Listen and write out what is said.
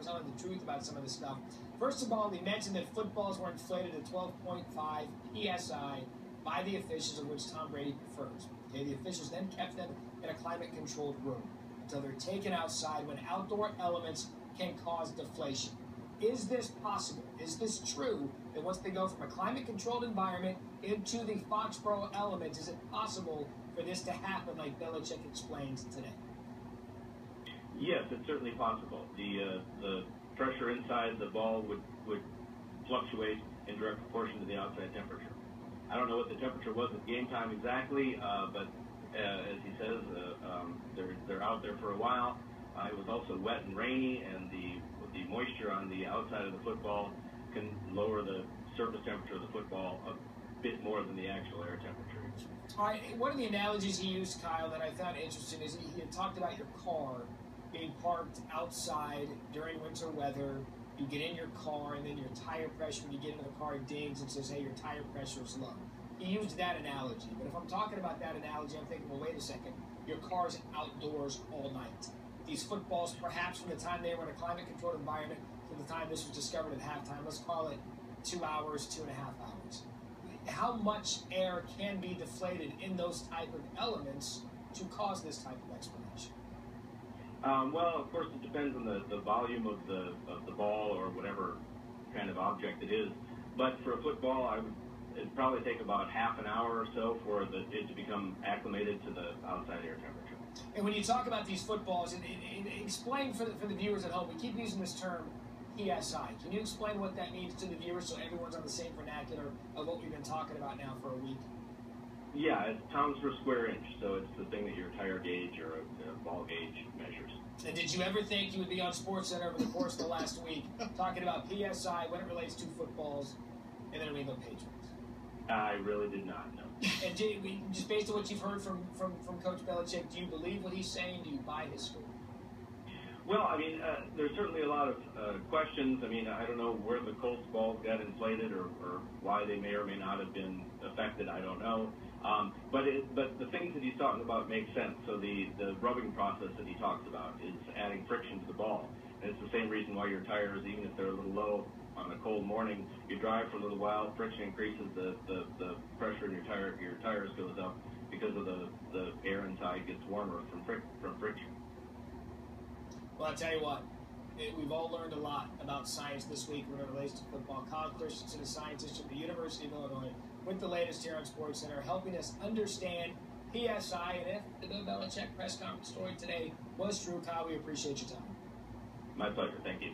some of the truth about some of this stuff. First of all, he mentioned that footballs were inflated at 12.5 PSI by the officials, of which Tom Brady prefers. Okay, the officials then kept them in a climate-controlled room until they're taken outside when outdoor elements can cause deflation. Is this possible? Is this true that once they go from a climate-controlled environment into the Foxborough element, is it possible for this to happen like Belichick explains today? Yes, it's certainly possible. The pressure inside the ball would fluctuate in direct proportion to the outside temperature. I don't know what the temperature was at game time exactly, but as he says, they're out there for a while. It was also wet and rainy, and the moisture on the outside of the football can lower the surface temperature of the football a bit more than the actual air temperature. All right, one of the analogies he used, Kyle, that I found interesting is he had talked about your car being parked outside during winter weather. You get in your car, and then your tire pressure, when you get into the car, dings and says, hey, your tire pressure is low. He used that analogy. But if I'm talking about that analogy, I'm thinking, well, wait a second. Your car's outdoors all night. These footballs, perhaps from the time they were in a climate-controlled environment to the time this was discovered at halftime, let's call it 2 hours, 2.5 hours. How much air can be deflated in those type of elements to cause this type of explanation? Well, of course, it depends on the volume of the ball or whatever kind of object it is. But for a football, it'd probably take about half an hour or so for it to become acclimated to the outside air temperature. And when you talk about these footballs, and explain for the viewers at home, we keep using this term PSI. Can you explain what that means to the viewers so everyone's on the same vernacular of what we've been talking about now for a week? Yeah, it's pounds per square inch, so it's the thing that your tire gauge or a ball gauge measures. And did you ever think you would be on SportsCenter over the course of the last week talking about PSI when it relates to footballs and the New England Patriots? I really did not know. And just based on what you've heard from Coach Belichick, do you believe what he's saying? Do you buy his story? Well, I mean, there's certainly a lot of questions. I mean, I don't know where the Colts balls got inflated or why they may or may not have been affected. I don't know. But the things that he's talking about make sense. So the rubbing process that he talks about is adding friction to the ball. And it's the same reason why your tires, even if they're a little low on a cold morning, you drive for a little while, friction increases, the pressure in your tires goes up because of the air inside gets warmer from friction. Well, I'll tell you what, we've all learned a lot about science this week when it relates to football. Kyle Christensen, a scientist at the University of Illinois, with the latest here on SportsCenter, helping us understand PSI. And if the Bill Belichick press conference story today was true, Kyle, we appreciate your time. My pleasure. Thank you.